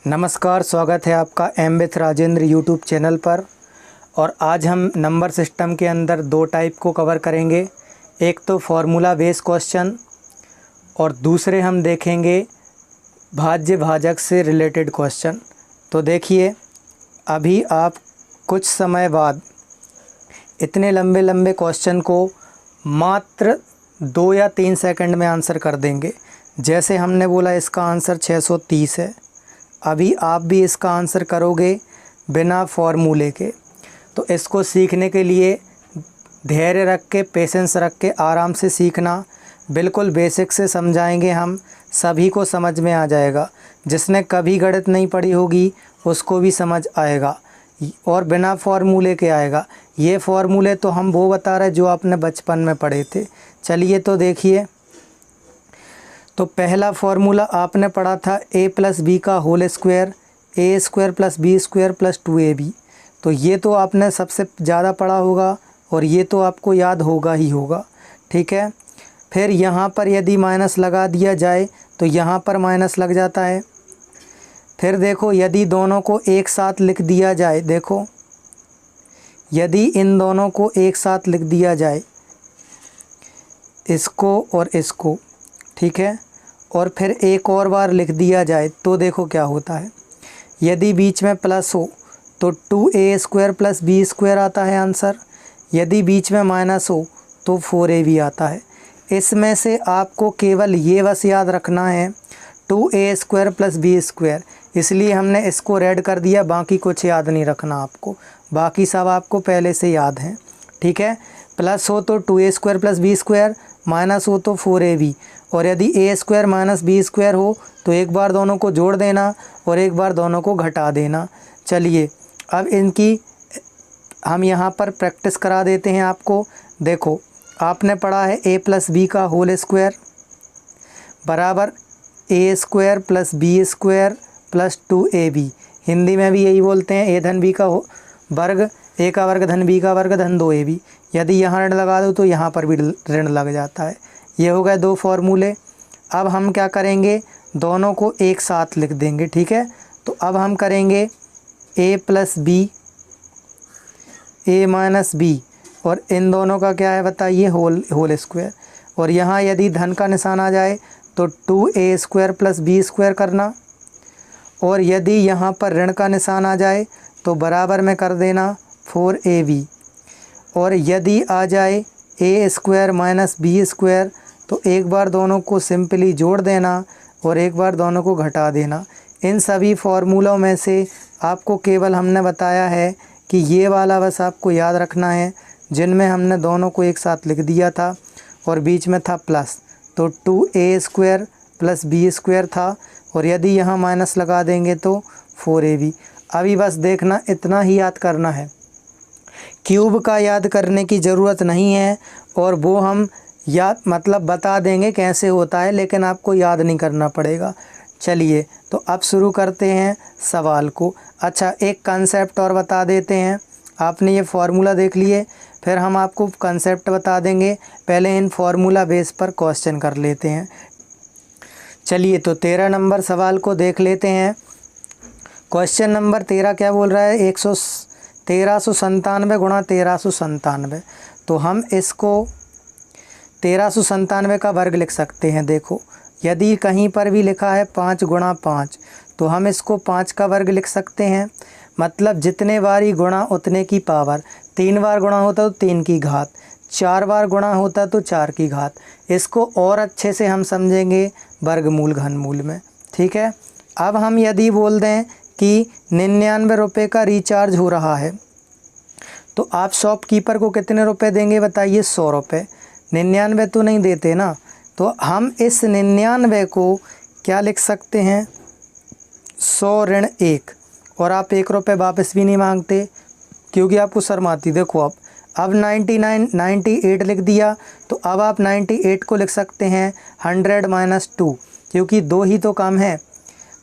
नमस्कार, स्वागत है आपका M with Rajendra YouTube channel पर। और आज हम नंबर सिस्टम के अंदर दो टाइप को कवर करेंगे। एक तो फार्मूला बेस क्वेश्चन और दूसरे हम देखेंगे भाज्य भाजक से रिलेटेड क्वेश्चन। तो देखिए, अभी आप कुछ समय बाद इतने लंबे लंबे क्वेश्चन को मात्र 2 या 3 सेकंड में आंसर कर देंगे। जैसे हमने बोला इसका आंसर 630 है, अभी आप भी इसका आंसर करोगे बिना फॉर्मूले के। तो इसको सीखने के लिए धैर्य रख के, पेशेंस रख के आराम से सीखना। बिल्कुल बेसिक से समझाएंगे हम, सभी को समझ में आ जाएगा। जिसने कभी गणित नहीं पढ़ी होगी उसको भी समझ आएगा और बिना फॉर्मूले के आएगा। ये फॉर्मूले तो हम वो बता रहे जो आपने बचपन में पढ़े थे। चलिए तो देखिए, तो पहला फार्मूला आपने पढ़ा था a प्लस बी का whole square, A square plus B square plus 2ab। तो ये तो आपने सबसे ज़्यादा पढ़ा होगा और ये तो आपको याद होगा ही होगा, ठीक है। फिर यहाँ पर यदि माइनस लगा दिया जाए तो यहाँ पर माइनस लग जाता है। फिर देखो, यदि दोनों को एक साथ लिख दिया जाए, देखो यदि इन दोनों को एक साथ लिख दिया जाए, इसको और इसको, ठीक है, और फिर एक और बार लिख दिया जाए तो देखो क्या होता है। यदि बीच में प्लस हो तो 2a square plus B square आता है आंसर। यदि बीच में माइनस हो तो 4ab आता है। इसमें से आपको केवल ये बस याद रखना है 2a square plus B square, इसलिए हमने इसको रेड कर दिया। बाकी कुछ याद नहीं रखना आपको, बाकी सब आपको पहले से याद हैं, ठीक है। प्लस हो तो 2a square plus B square, minus हो तो 4ab। और यदि a square minus b square हो तो एक बार दोनों को जोड़ देना और एक बार दोनों को घटा देना। चलिए अब इनकी हम यहाँ पर प्रैक्टिस करा देते हैं आपको। देखो, आपने पढ़ा है a प्लस बी का होल स्क्वायर बराबर a square plus B square plus 2ab। Hindi में भी यही बोलते हैं, a धन b का वर्ग, a का वर्ग धन b का वर्ग धन 2ab। यदि यहाँ ऋण लगा दो तो यहाँ पर भी ऋण लग जाता है। ये हो गए दो फार्मूले। अब हम क्या करेंगे, दोनों को एक साथ लिख देंगे, ठीक है। तो अब हम करेंगे a plus b, a minus b, और इन दोनों का क्या है बताइए, होल स्क्वायर। और यहाँ यदि धन का निशान आ जाए तो 2a square plus B square करना, और यदि यहाँ पर ऋण का निशान आ जाए तो बराबर में कर देना 4ab। और यदि आ जाए a square minus b square तो एक बार दोनों को सिंपली जोड़ देना और एक बार दोनों को घटा देना। इन सभी फार्मूलों में से आपको केवल हमने बताया है कि ये वाला बस आपको याद रखना है, जिनमें हमने दोनों को एक साथ लिख दिया था और बीच में था प्लस, तो 2a square plus B square था। और यदि यहाँ माइनस लगा देंगे तो 4ab। अभी बस देखना, इतना ही याद करना है, क्यूब का याद करने की ज़रूरत नहीं है। और वो हम याद मतलब बता देंगे कैसे होता है, लेकिन आपको याद नहीं करना पड़ेगा। चलिए तो अब शुरू करते हैं सवाल को। अच्छा, एक कंसेप्ट और बता देते हैं। आपने ये फार्मूला देख लिए, फिर हम आपको कंसेप्ट बता देंगे। पहले इन फार्मूला बेस पर क्वेश्चन कर लेते हैं। चलिए तो 13 नंबर सवाल को देख लेते हैं। क्वेश्चन नंबर 13 क्या बोल रहा है, 1397 गुणा 1397। तो हम इसको 1397 का वर्ग लिख सकते हैं। देखो, यदि कहीं पर भी लिखा है 5 गुणा 5 तो हम इसको 5 का वर्ग लिख सकते हैं। मतलब जितने बारी गुणा उतने की पावर। 3 बार गुणा होता तो 3 की घात, 4 बार गुणा होता तो 4 की घात। इसको और अच्छे से हम समझेंगे वर्गमूल घनमूल में, ठीक है। अब हम यदि बोल दें कि 99 रुपये का रिचार्ज हो रहा है तो आप शॉपकीपर को कितने रुपए देंगे बताइए, 100 रुपये। 99 तो नहीं देते ना, तो हम इस 99 को क्या लिख सकते हैं, 100 ऋण 1। और आप 1 रुपये वापस भी नहीं मांगते क्योंकि आपको शर्म आती। देखो अब 98 लिख दिया, तो अब आप 98 को लिख सकते हैं 100 माइनस 2, क्योंकि 2 ही तो कम है।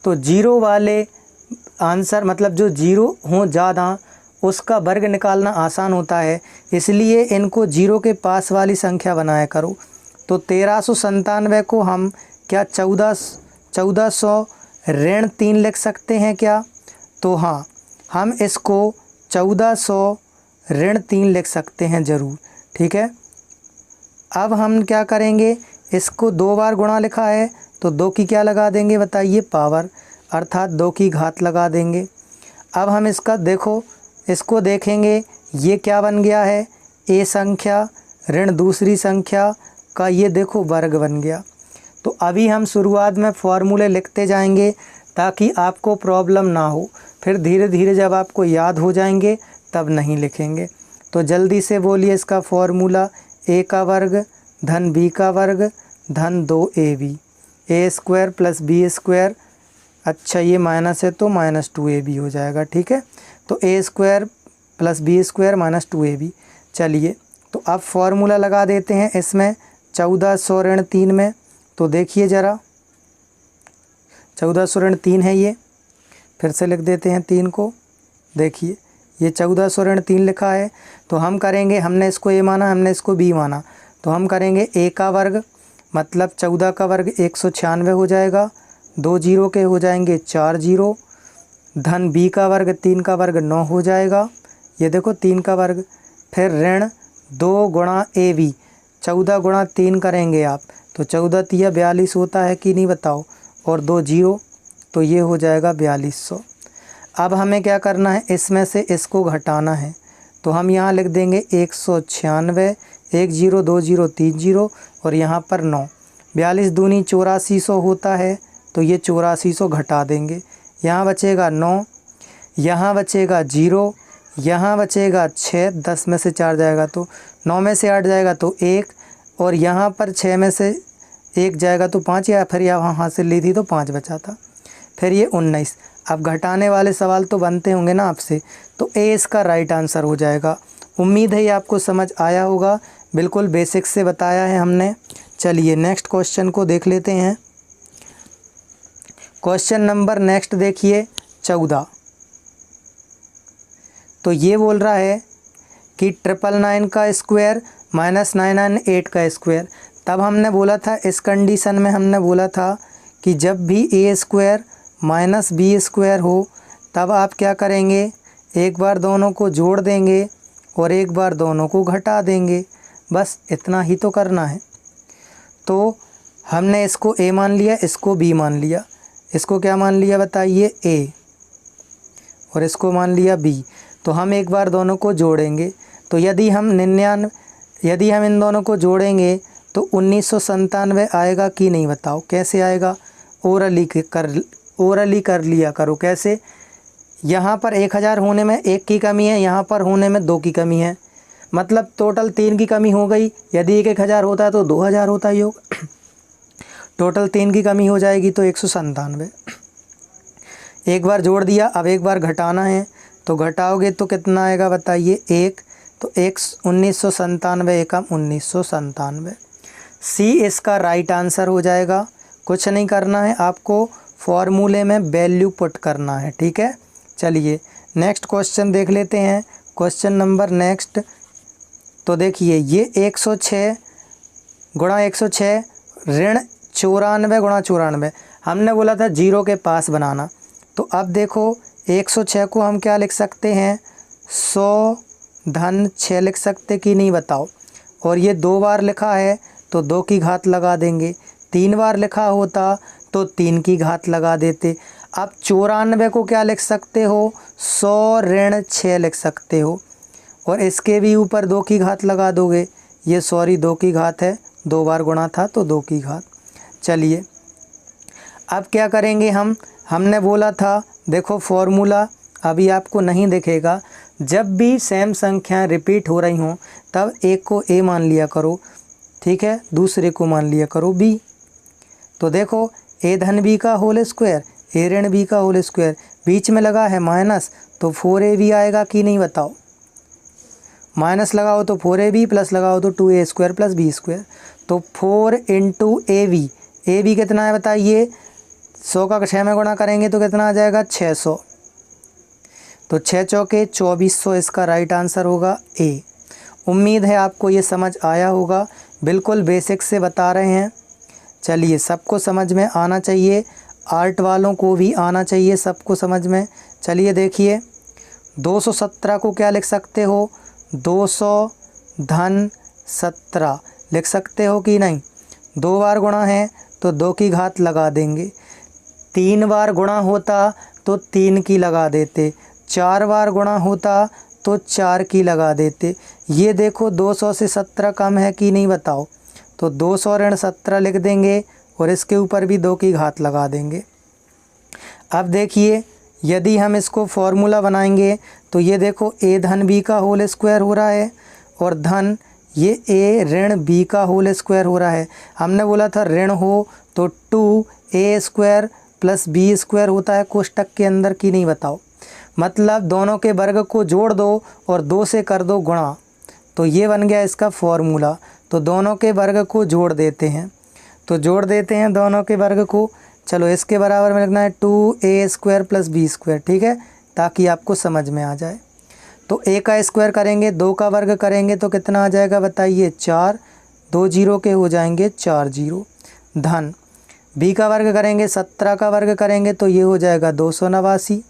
तो जीरो वाले आंसर मतलब जो जीरो हो ज़्यादा उसका वर्ग निकालना आसान होता है, इसलिए इनको जीरो के पास वाली संख्या बनाया करो। तो 1397 को हम क्या 1400 ऋण 3 लिख सकते हैं क्या? तो हाँ, हम इसको 1400 ऋण 3 लिख सकते हैं ज़रूर। ठीक है, अब हम क्या करेंगे, इसको 2 बार गुणा लिखा है तो 2 की क्या लगा देंगे बताइए, पावर, अर्थात 2 की घात लगा देंगे। अब हम इसका देखो, इसको देखेंगे, ये क्या बन गया है, ए संख्या ऋण दूसरी संख्या का ये देखो वर्ग बन गया। तो अभी हम शुरुआत में फॉर्मूले लिखते जाएंगे ताकि आपको प्रॉब्लम ना हो, फिर धीरे धीरे जब आपको याद हो जाएंगे तब नहीं लिखेंगे। तो जल्दी से बोलिए इसका फॉर्मूला, ए का वर्ग धन बी का वर्ग धन 2ab, ए स्क्वायर प्लस बी स्क्वायर, अच्छा ये माइनस है तो -2ab हो जाएगा। ठीक है, तो A square plus B square -2ab। चलिए तो अब फॉर्मूला लगा देते हैं इसमें 1400 ऋण 3 में। तो देखिए ज़रा, 1400 ऋण 3 है ये, फिर से लिख देते हैं 3 को। देखिए ये 1400 ऋण 3 लिखा है, तो हम करेंगे, हमने इसको ए माना, हमने इसको बी माना, तो हम करेंगे ए का वर्ग मतलब 14 का वर्ग 196 हो जाएगा, 2 जीरो के हो जाएंगे 4 जीरो, धन बी का वर्ग 3 का वर्ग 9 हो जाएगा, ये देखो 3 का वर्ग, फिर ऋण 2 गुणा ए बी, 14 गुणा 3 करेंगे आप तो 14 तिया 42 होता है कि नहीं बताओ, और 2 जीरो, तो ये हो जाएगा 4200। अब हमें क्या करना है, इसमें से इसको घटाना है, तो हम यहाँ लिख देंगे 196, 1 जीरो 2 जीरो 3 जीरो और यहाँ पर 9, 42 दूनी 8400 होता है, तो ये 8400 घटा देंगे, यहाँ बचेगा 9, यहाँ बचेगा 0, यहाँ बचेगा 6, 10 में से 4 जाएगा तो 9 में से 8 जाएगा तो 1, और यहाँ पर 6 में से 1 जाएगा तो 5, या फिर यहाँ हासिल ली थी तो 5 बचा था, फिर ये 19। अब घटाने वाले सवाल तो बनते होंगे ना आपसे, तो ए इसका राइट आंसर हो जाएगा। उम्मीद है ये आपको समझ आया होगा, बिल्कुल बेसिक से बताया है हमने। चलिए नेक्स्ट क्वेश्चन को देख लेते हैं। क्वेश्चन नंबर नेक्स्ट देखिए 14। तो ये बोल रहा है कि 999 का स्क्वायर -998 का स्क्वायर। तब हमने बोला था, इस कंडीशन में हमने बोला था कि जब भी ए स्क्वायर माइनस बी स्क्वायर हो तब आप क्या करेंगे, एक बार दोनों को जोड़ देंगे और एक बार दोनों को घटा देंगे, बस इतना ही तो करना है। तो हमने इसको ए मान लिया, इसको बी मान लिया, इसको क्या मान लिया बताइए, ए, और इसको मान लिया बी। तो हम एक बार दोनों को जोड़ेंगे, तो यदि हम इन दोनों को जोड़ेंगे तो 1997 आएगा कि नहीं बताओ, कैसे आएगा, ओरली कर लिया करो। कैसे, यहाँ पर 1000 होने में 1 की कमी है, यहाँ पर होने में 2 की कमी है, मतलब टोटल 3 की कमी हो गई। यदि 1000 होता है तो 2000 होता है योग, टोटल 3 की कमी हो जाएगी तो 197। एक बार जोड़ दिया, अब एक बार घटाना है, तो घटाओगे तो कितना आएगा बताइए, 1, तो 1997 एकम 1997। सी इसका राइट आंसर हो जाएगा। कुछ नहीं करना है, आपको फॉर्मूले में वैल्यू पुट करना है। ठीक है, चलिए नेक्स्ट क्वेश्चन देख लेते हैं। क्वेश्चन नंबर नेक्स्ट, तो देखिए ये 106 गुणा 106 ऋण 94 गुणा 94, हमने बोला था 0 के पास बनाना। तो अब देखो 106 को हम क्या लिख सकते हैं, 100 धन 6 लिख सकते कि नहीं बताओ, और ये 2 बार लिखा है तो 2 की घात लगा देंगे, 3 बार लिखा होता तो 3 की घात लगा देते। अब 94 को क्या लिख सकते हो, 100 ऋण 6 लिख सकते हो, और इसके भी ऊपर 2 की घात लगा दोगे, ये सॉरी 2 की घात है, 2 बार गुणा था तो 2 की घात। चलिए अब क्या करेंगे हमने बोला था, देखो फॉर्मूला अभी आपको नहीं दिखेगा, जब भी सेम संख्याएं रिपीट हो रही हों तब एक को ए मान लिया करो, ठीक है, दूसरे को मान लिया करो बी। तो देखो ए धन बी का होल स्क्वायर, ए ऋण बी का होल स्क्वायर, बीच में लगा है माइनस, तो 4ab आएगा कि नहीं बताओ, माइनस लगाओ तो 4ab, प्लस लगाओ तो 2a square plus B square, तो 4 इंटू ए बी कितना है बताइए, 100 का 6 में गुणा करेंगे तो कितना आ जाएगा, 600, तो 6 चौके 2400 इसका राइट आंसर होगा ए। उम्मीद है आपको ये समझ आया होगा, बिल्कुल बेसिक से बता रहे हैं। चलिए सबको समझ में आना चाहिए। आर्ट वालों को भी आना चाहिए सबको समझ में। चलिए देखिए 217 को क्या लिख सकते हो, 200 धन 17 लिख सकते हो कि नहीं। 2 बार गुणा है तो 2 की घात लगा देंगे, 3 बार गुणा होता तो 3 की लगा देते, 4 बार गुणा होता तो 4 की लगा देते। ये देखो 200 से 17 कम है कि नहीं बताओ, तो 200 ऋण 17 लिख देंगे और इसके ऊपर भी 2 की घात लगा देंगे। अब देखिए यदि हम इसको फॉर्मूला बनाएंगे तो ये देखो a धन b का होल स्क्वायर हो रहा है और धन ये a ऋण b का होल स्क्वायर हो रहा है। हमने बोला था ऋण हो तो 2a square plus b square होता है कोष्टक के अंदर कि नहीं बताओ। मतलब दोनों के वर्ग को जोड़ दो और 2 से कर दो गुणा, तो ये बन गया इसका फॉर्मूला। तो दोनों के वर्ग को जोड़ देते हैं, तो जोड़ देते हैं दोनों के वर्ग को। चलो इसके बराबर में लिखना है 2a square plus b square, ठीक है, ताकि आपको समझ में आ जाए। तो a का स्क्वायर करेंगे, 2 का वर्ग करेंगे तो कितना आ जाएगा बताइए, 4, 2 जीरो के हो जाएंगे 4 जीरो। धन b का वर्ग करेंगे, 17 का वर्ग करेंगे तो ये हो जाएगा 289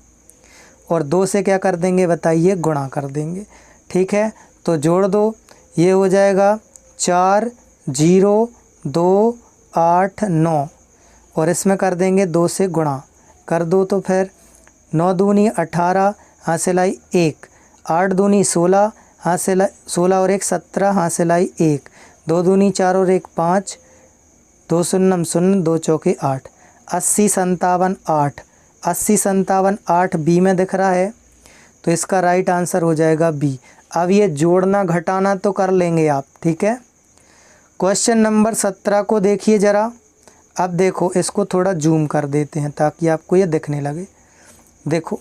और 2 से क्या कर देंगे बताइए, गुणा कर देंगे, ठीक है। तो जोड़ दो, ये हो जाएगा 4 0 2 8 9 और इसमें कर देंगे 2 से गुणा कर दो, तो फिर 9 दूनी 18 हासिल आई 1, 8 दूनी 16 हासिल 16 और 1 17 हासिल आई 1, 2 दूनी 4 और 1 5, 2 शून्य 0 2 चौके 8, 80 57 8, 80 57 8 बी में दिख रहा है, तो इसका राइट आंसर हो जाएगा बी। अब ये जोड़ना घटाना तो कर लेंगे आप, ठीक है। क्वेश्चन नंबर 17 को देखिए ज़रा। अब देखो इसको थोड़ा जूम कर देते हैं ताकि आपको ये दिखने लगे। देखो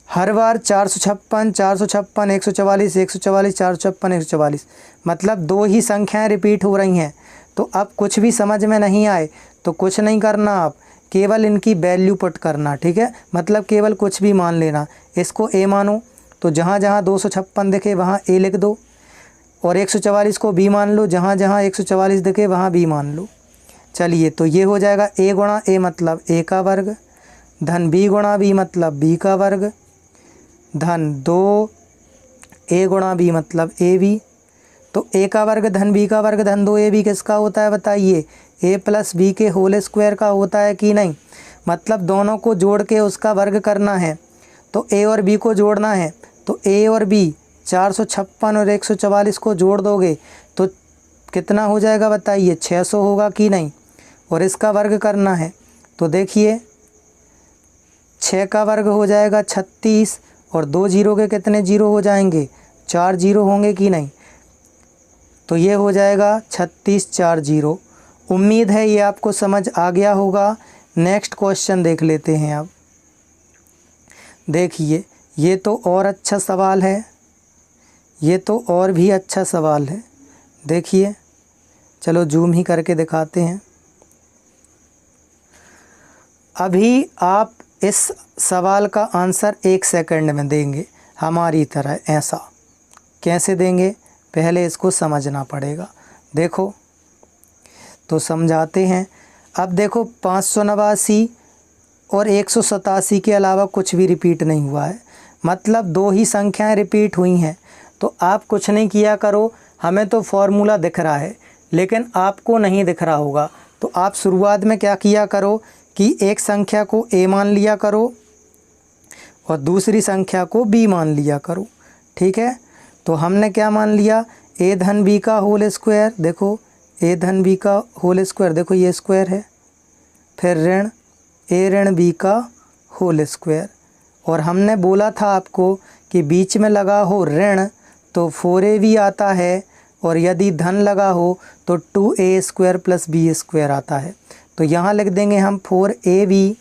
हर बार 456 456 144 144 456 144, मतलब 2 ही संख्याएं रिपीट हो रही हैं। तो अब कुछ भी समझ में नहीं आए तो कुछ नहीं करना, आप केवल इनकी वैल्यू पुट करना, ठीक है। मतलब केवल कुछ भी मान लेना, इसको a मानो तो जहाँ जहाँ 256 दिखे वहाँ a लिख दो, और 144 को b मान लो, जहाँ जहाँ 144 दिखे वहाँ b मान लो। चलिए तो ये हो जाएगा a गुणा a मतलब a का वर्ग, धन b गुणा b मतलब b का वर्ग, धन 2a गुणा b मतलब ab। तो a का वर्ग धन b का वर्ग धन 2ab किसका होता है बताइए, a प्लस b के होल स्क्वायर का होता है कि नहीं। मतलब दोनों को जोड़ के उसका वर्ग करना है, तो a और b को जोड़ना है, तो a और b 456 और 144 को जोड़ दोगे तो कितना हो जाएगा बताइए, 600 होगा कि नहीं। और इसका वर्ग करना है तो देखिए 6 का वर्ग हो जाएगा 36 और 2 जीरो के कितने जीरो हो जाएंगे, 4 जीरो होंगे कि नहीं। तो ये हो जाएगा 36 4 जीरो। उम्मीद है ये आपको समझ आ गया होगा। नेक्स्ट क्वेश्चन देख लेते हैं। अब देखिए ये तो और अच्छा सवाल है, ये तो और भी अच्छा सवाल है। देखिए चलो जूम ही करके दिखाते हैं। अभी आप इस सवाल का आंसर 1 सेकंड में देंगे हमारी तरह। ऐसा कैसे देंगे, पहले इसको समझना पड़ेगा। देखो तो समझाते हैं। अब देखो 589 और 187 के अलावा कुछ भी रिपीट नहीं हुआ है, मतलब 2 ही संख्याएं रिपीट हुई हैं। तो आप कुछ नहीं किया करो, हमें तो फॉर्मूला दिख रहा है लेकिन आपको नहीं दिख रहा होगा। तो आप शुरुआत में क्या किया करो कि एक संख्या को a मान लिया करो और दूसरी संख्या को b मान लिया करो, ठीक है। तो हमने क्या मान लिया, a धन b का होल स्क्वायर, देखो a धन b का होल स्क्वायर, देखो ये स्क्वायर है, फिर ऋण a ऋण b का होल स्क्वायर। और हमने बोला था आपको कि बीच में लगा हो ऋण तो 4ab आता है, और यदि धन लगा हो तो 2a square plus b square आता है। तो यहाँ लिख देंगे हम 4ab,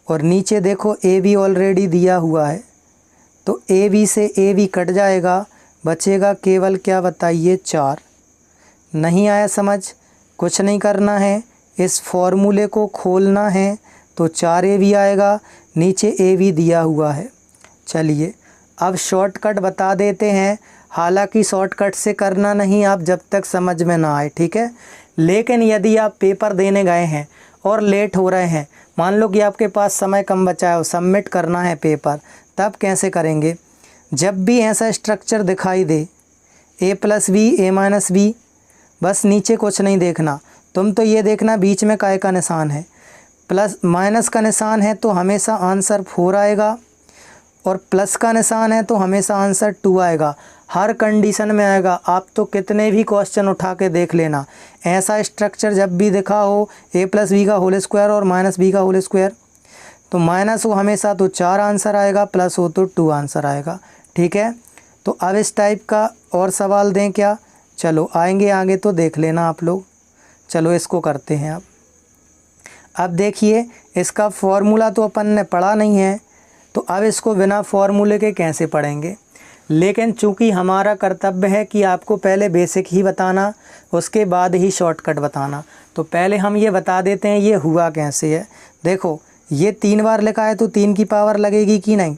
और नीचे देखो ab ऑलरेडी दिया हुआ है, तो ab से ab कट जाएगा, बचेगा केवल क्या बताइए 4। नहीं आया समझ, कुछ नहीं करना है, इस फॉर्मूले को खोलना है तो 4ab आएगा, नीचे ab दिया हुआ है। चलिए अब शॉर्टकट बता देते हैं, हालांकि शॉर्टकट से करना नहीं आप जब तक समझ में ना आए, ठीक है। लेकिन यदि आप पेपर देने गए हैं और लेट हो रहे हैं, मान लो कि आपके पास समय कम बचा है और सबमिट करना है पेपर, तब कैसे करेंगे? जब भी ऐसा स्ट्रक्चर दिखाई दे a plus b a minus b, बस नीचे कुछ नहीं देखना, तुम तो ये देखना बीच में काय का निशान है, प्लस माइनस का निशान है तो हमेशा आंसर 4 आएगा, और प्लस का निशान है तो हमेशा आंसर 2 आएगा, हर कंडीशन में आएगा। आप तो कितने भी क्वेश्चन उठा के देख लेना, ऐसा स्ट्रक्चर जब भी दिखा हो a प्लस बी का होल स्क्वायर और माइनस बी का होल स्क्वायर, तो माइनस हो हमेशा तो 4 आंसर आएगा, प्लस हो तो 2 आंसर आएगा। ठीक है, तो अब इस टाइप का और सवाल दें क्या? चलो आएंगे आगे तो देख लेना आप लोग। चलो इसको करते हैं अब देखिए इसका फॉर्मूला तो अपन ने पढ़ा नहीं है, तो अब इसको बिना फॉर्मूले के कैसे पढ़ेंगे? लेकिन चूंकि हमारा कर्तव्य है कि आपको पहले बेसिक ही बताना, उसके बाद ही शॉर्टकट बताना, तो पहले हम ये बता देते हैं ये हुआ कैसे है। देखो ये 3 बार लिखा है तो 3 की पावर लगेगी कि नहीं?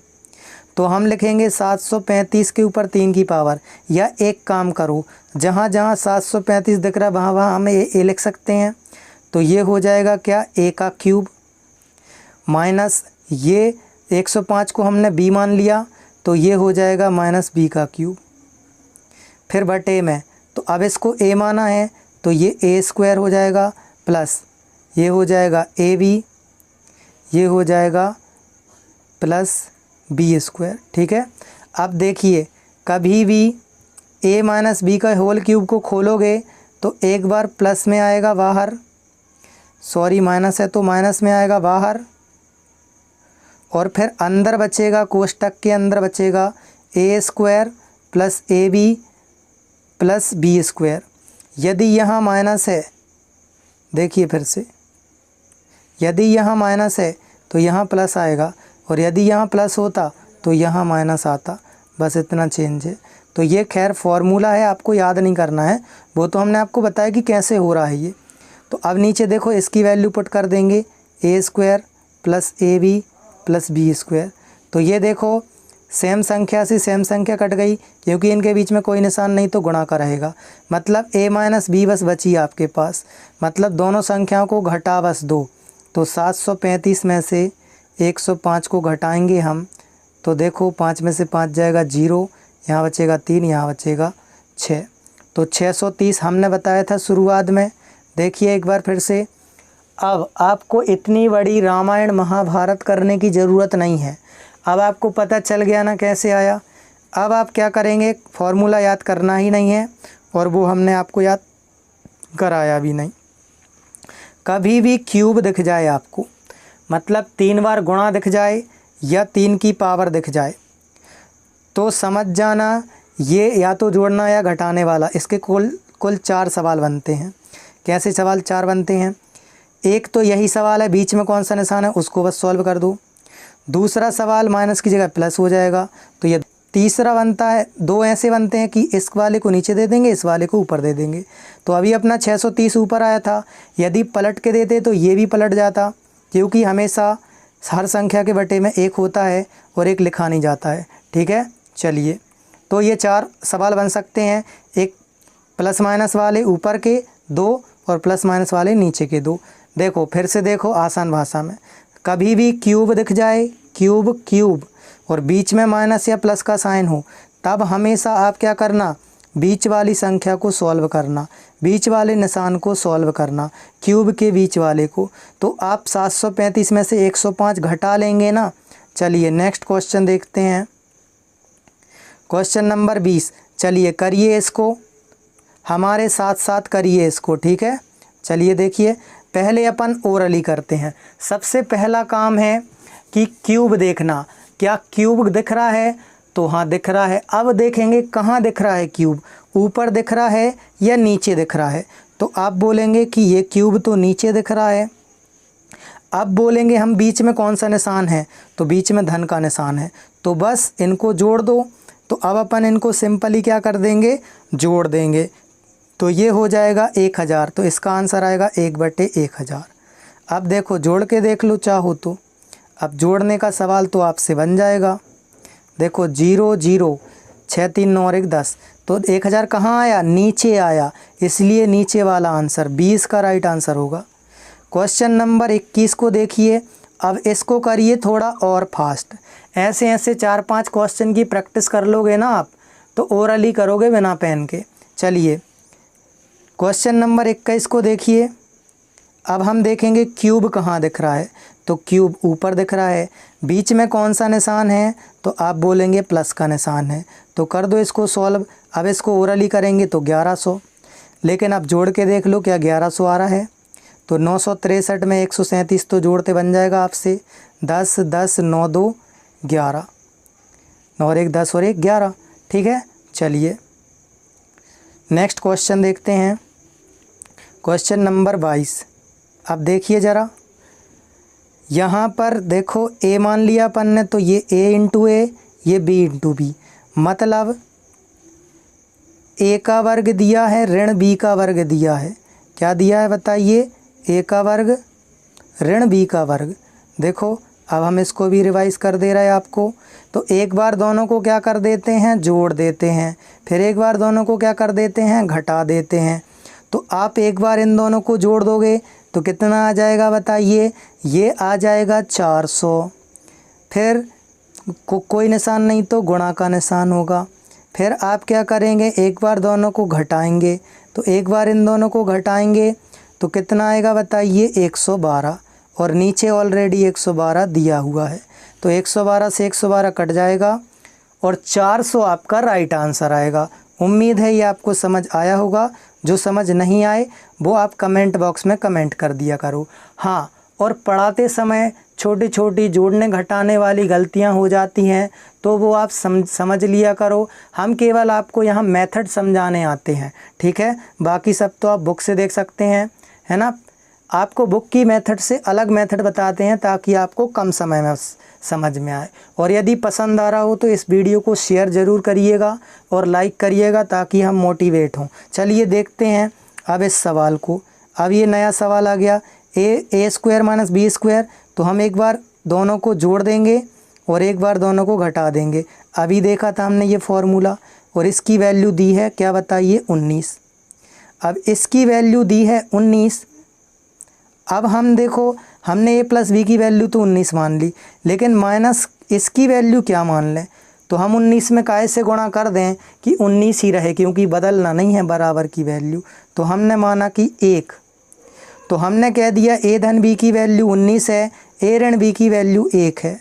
तो हम लिखेंगे 735 के ऊपर 3 की पावर, या एक काम करो, जहाँ जहाँ 735 दिख रहा है वहाँ वहाँ हम ए लिख सकते हैं, तो ये हो जाएगा क्या, a का क्यूब, माइनस ये 105 को हमने b मान लिया तो ये हो जाएगा माइनस b का क्यूब, फिर बटे में, तो अब इसको a माना है तो ये a स्क्वायर हो जाएगा, प्लस ये हो जाएगा ab, ये हो जाएगा प्लस b स्क्वायर। ठीक है, अब देखिए कभी भी a माइनस बी का होल क्यूब को खोलोगे तो एक बार प्लस में आएगा बाहर, सॉरी माइनस है तो माइनस में आएगा बाहर, और फिर अंदर बचेगा, कोष्टक के अंदर बचेगा a square plus a b plus B square. यदि यहाँ माइनस है, देखिए फिर से, यदि यहाँ माइनस है तो यहाँ प्लस आएगा, और यदि यहाँ प्लस होता तो यहाँ माइनस आता, बस इतना चेंज है। तो ये खैर फॉर्मूला है, आपको याद नहीं करना है, वो तो हमने आपको बताया कि कैसे हो रहा है ये। तो अब नीचे देखो इसकी वैल्यू पुट कर देंगे, a square plus a b plus B square. तो ये देखो सेम संख्या से सेम संख्या कट गई, क्योंकि इनके बीच में कोई निशान नहीं तो गुणा का रहेगा, मतलब a माइनस बी बस बची आपके पास, मतलब दोनों संख्याओं को घटा बस दो। तो 735 में से 105 को घटाएंगे हम, तो देखो 5 में से 5 जाएगा 0, यहाँ बचेगा 3, यहाँ बचेगा 6, तो 630 हमने बताया था शुरुआत में। देखिए एक बार फिर से, अब आपको इतनी बड़ी रामायण महाभारत करने की ज़रूरत नहीं है, अब आपको पता चल गया ना कैसे आया। अब आप क्या करेंगे, फॉर्मूला याद करना ही नहीं है, और वो हमने आपको याद कराया भी नहीं। कभी भी क्यूब दिख जाए आपको, मतलब 3 बार गुणा दिख जाए या 3 की पावर दिख जाए, तो समझ जाना ये या तो जोड़ना या घटाने वाला। इसके कुल 4 सवाल बनते हैं। कैसे सवाल 4 बनते हैं? एक तो यही सवाल है, बीच में कौन सा निशान है उसको बस सॉल्व कर दो। दूसरा सवाल माइनस की जगह प्लस हो जाएगा, तो ये तीसरा बनता है। 2 ऐसे बनते हैं कि इस वाले को नीचे दे देंगे, इस वाले को ऊपर दे देंगे। तो अभी अपना 630 ऊपर आया था, यदि पलट के देते तो ये भी पलट जाता, क्योंकि हमेशा हर संख्या के बटे में 1 होता है और 1 लिखा नहीं जाता है। ठीक है, चलिए, तो ये 4 सवाल बन सकते हैं, एक प्लस माइनस वाले ऊपर के 2 और प्लस माइनस वाले नीचे के 2। देखो फिर से देखो आसान भाषा में, कभी भी क्यूब दिख जाए, क्यूब और बीच में माइनस या प्लस का साइन हो, तब हमेशा आप क्या करना, बीच वाली संख्या को सॉल्व करना, बीच वाले निशान को सॉल्व करना, क्यूब के बीच वाले को। तो आप 735 में से 105 घटा लेंगे ना। चलिए नेक्स्ट क्वेश्चन देखते हैं, क्वेश्चन नंबर 20। चलिए करिए इसको, हमारे साथ साथ करिए इसको। ठीक है, चलिए देखिए, पहले अपन ओरली करते हैं। सबसे पहला काम है कि क्यूब देखना, क्या क्यूब दिख रहा है? तो हाँ दिख रहा है। अब देखेंगे कहाँ दिख रहा है क्यूब, ऊपर दिख रहा है या नीचे दिख रहा है? तो आप बोलेंगे कि ये क्यूब तो नीचे दिख रहा है। अब बोलेंगे हम बीच में कौन सा निशान है, तो बीच में धन का निशान है, तो बस इनको जोड़ दो। तो अब अपन इनको सिंपली क्या कर देंगे, जोड़ देंगे, तो ये हो जाएगा 1000, तो इसका आंसर आएगा 1/1000। अब देखो जोड़ के देख लो चाहो तो, अब जोड़ने का सवाल तो आपसे बन जाएगा। देखो 0 0 6 3 9 और 1 10, तो 1000 कहाँ आया, नीचे आया, इसलिए नीचे वाला आंसर 20 का राइट आंसर होगा। क्वेश्चन नंबर 21 को देखिए। अब इसको करिए थोड़ा और फास्ट। ऐसे ऐसे 4-5 क्वेश्चन की प्रैक्टिस कर लोगे ना आप, तो ओरली करोगे बिना पेन के। चलिए क्वेश्चन नंबर 21 को देखिए। अब हम देखेंगे क्यूब कहाँ दिख रहा है, तो क्यूब ऊपर दिख रहा है। बीच में कौन सा निशान है, तो आप बोलेंगे प्लस का निशान है। तो कर दो इसको सॉल्व। अब इसको ओरली करेंगे तो 1100, लेकिन अब जोड़ के देख लो क्या 1100 आ रहा है। तो 963 में 137 तो जोड़ते बन जाएगा आपसे 10 10 9 2 11, 9 और 1 10 और 1 11। ठीक है, चलिए नेक्स्ट क्वेश्चन देखते हैं। Question number 22। अब देखिए ज़रा, यहाँ पर देखो a मान लिया अपन ने, तो ये a इंटू ए, ये b इंटू बी, मतलब a का वर्ग दिया है ऋण b का वर्ग दिया है। क्या दिया है बताइए, a का वर्ग ऋण b का वर्ग। देखो अब हम इसको भी रिवाइज कर दे रहे हैं आपको। तो एक बार दोनों को क्या कर देते हैं, जोड़ देते हैं, फिर एक बार दोनों को क्या कर देते हैं, घटा देते हैं। तो आप एक बार इन दोनों को जोड़ दोगे तो कितना आ जाएगा बताइए, ये आ जाएगा 400। फिर कोई निशान नहीं तो गुणा का निशान होगा। फिर आप क्या करेंगे, एक बार दोनों को घटाएंगे, तो एक बार इन दोनों को घटाएंगे तो कितना आएगा बताइए, 112, और नीचे ऑलरेडी 112 दिया हुआ है। तो 112 से 112 कट जाएगा और 400 आपका राइट आंसर आएगा। उम्मीद है ये आपको समझ आया होगा। जो समझ नहीं आए वो आप कमेंट बॉक्स में कमेंट कर दिया करो। हाँ, और पढ़ाते समय छोटी छोटी जोड़ने घटाने वाली गलतियां हो जाती हैं, तो वो आप समझ लिया करो। हम केवल आपको यहाँ मेथड समझाने आते हैं, ठीक है। बाकी सब तो आप बुक से देख सकते हैं, है ना। आपको बुक की मेथड से अलग मेथड बताते हैं ताकि आपको कम समय में समझ में आए। और यदि पसंद आ रहा हो तो इस वीडियो को शेयर ज़रूर करिएगा और लाइक करिएगा ताकि हम मोटिवेट हों। चलिए देखते हैं अब इस सवाल को। अब ये नया सवाल आ गया, ए स्क्वायर माइनस बी स्क्वायर। तो हम एक बार दोनों को जोड़ देंगे और एक बार दोनों को घटा देंगे। अभी देखा था हमने ये फॉर्मूला, और इसकी वैल्यू दी है क्या बताइए, 19। अब इसकी वैल्यू दी है 19। अब हम देखो, हमने a प्लस बी की वैल्यू तो 19 मान ली, लेकिन माइनस इसकी वैल्यू क्या मान लें। तो हम 19 में काय से गुणा कर दें कि 19 ही रहे, क्योंकि बदलना नहीं है बराबर की वैल्यू। तो हमने माना कि 1, तो हमने कह दिया a धन b की वैल्यू 19 है, a ऋण b की वैल्यू 1 है।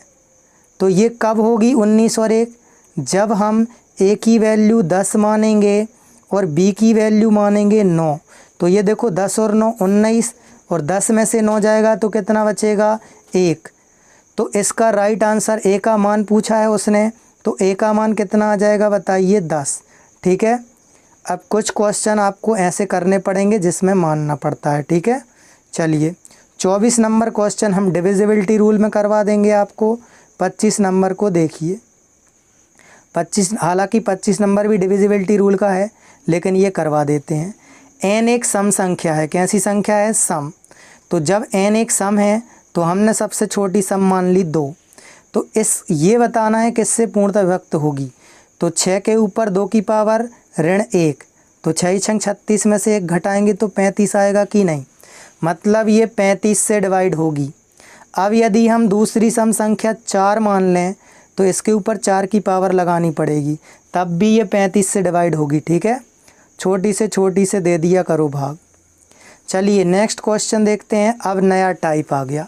तो ये कब होगी 19 और 1, जब हम a की वैल्यू 10 मानेंगे और b की वैल्यू मानेंगे 9। तो ये देखो 10 और 9 19, और 10 में से 9 जाएगा तो कितना बचेगा, 1। तो इसका राइट आंसर a का मान पूछा है उसने, तो a का मान कितना आ जाएगा बताइए, 10। ठीक है। अब कुछ क्वेश्चन आपको ऐसे करने पड़ेंगे जिसमें मानना पड़ता है, ठीक है। चलिए 24 नंबर क्वेश्चन हम डिविजिबिलिटी रूल में करवा देंगे आपको। 25 नंबर को देखिए। 25, हालांकि 25 नंबर भी डिविजिबिलिटी रूल का है, लेकिन ये करवा देते हैं। n एक सम संख्या है। कैसी संख्या है, सम। तो जब n एक सम है तो हमने सबसे छोटी सम मान ली 2। तो ये बताना है किससे पूर्णतः विभक्त होगी। तो 6 के ऊपर 2 की पावर ऋण 1, तो 6 छंग 36 में से 1 घटाएंगे तो 35 आएगा कि नहीं, मतलब ये 35 से डिवाइड होगी। अब यदि हम दूसरी सम संख्या 4 मान लें तो इसके ऊपर 4 की पावर लगानी पड़ेगी, तब भी ये 35 से डिवाइड होगी, ठीक है। छोटी से दे दिया करो भाग। चलिए नेक्स्ट क्वेश्चन देखते हैं। अब नया टाइप आ गया।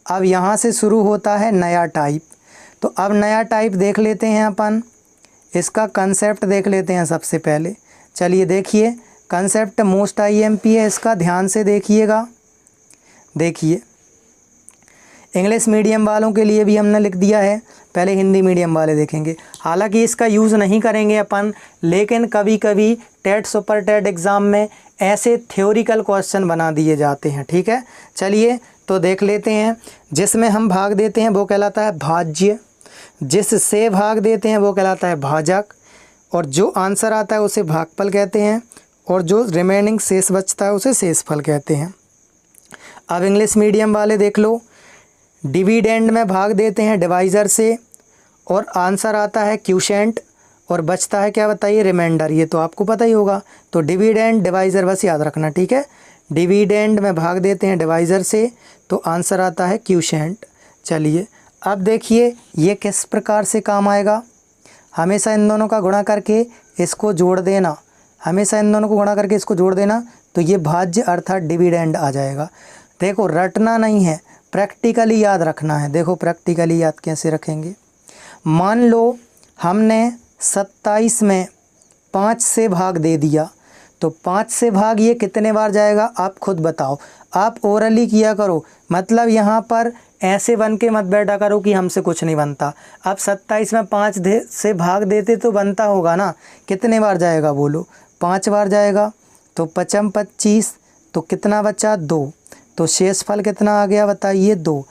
अब यहाँ से शुरू होता है नया टाइप। तो अब नया टाइप देख लेते हैं अपन, इसका कंसेप्ट देख लेते हैं सबसे पहले। चलिए देखिए, कंसेप्ट मोस्ट IMP है इसका, ध्यान से देखिएगा। देखिए इंग्लिश मीडियम वालों के लिए भी हमने लिख दिया है, पहले हिंदी मीडियम वाले देखेंगे। हालांकि इसका यूज़ नहीं करेंगे अपन, लेकिन कभी कभी टेट सुपर टेट एग्ज़ाम में ऐसे थ्योरिकल क्वेश्चन बना दिए जाते हैं, ठीक है। चलिए तो देख लेते हैं। जिसमें हम भाग देते हैं वो कहलाता है भाज्य, जिससे भाग देते हैं वो कहलाता है भाजक, और जो आंसर आता है उसे भागफल कहते हैं, और जो रिमेनिंग शेष बचता है उसे शेषफल कहते हैं। अब इंग्लिश मीडियम वाले देख लो, डिविडेंड में भाग देते हैं डिवाइज़र से, और आंसर आता है क्यूशेंट, और बचता है क्या बताइए, रिमाइंडर। ये तो आपको पता ही होगा। तो डिविडेंड डिवाइज़र बस याद रखना, ठीक है। डिविडेंड में भाग देते हैं डिवाइज़र से, तो आंसर आता है क्यूशेंट। चलिए अब देखिए ये किस प्रकार से काम आएगा। हमेशा इन दोनों का गुणा करके इसको जोड़ देना, हमेशा इन दोनों को गुणा करके इसको जोड़ देना, तो ये भाज्य अर्थात डिविडेंड आ जाएगा। देखो रटना नहीं है, प्रैक्टिकली याद रखना है। देखो प्रैक्टिकली याद कैसे रखेंगे। मान लो हमने 27 में 5 से भाग दे दिया, तो 5 से भाग ये कितने बार जाएगा आप खुद बताओ। आप ओरली किया करो, मतलब यहाँ पर ऐसे बन के मत बैठा करो कि हमसे कुछ नहीं बनता। अब 27 में 5 से भाग देते तो बनता होगा ना, कितने बार जाएगा बोलो, 5 बार जाएगा। तो 5 25, तो कितना बचा 2, तो शेषफल कितना आ गया बताइए 2।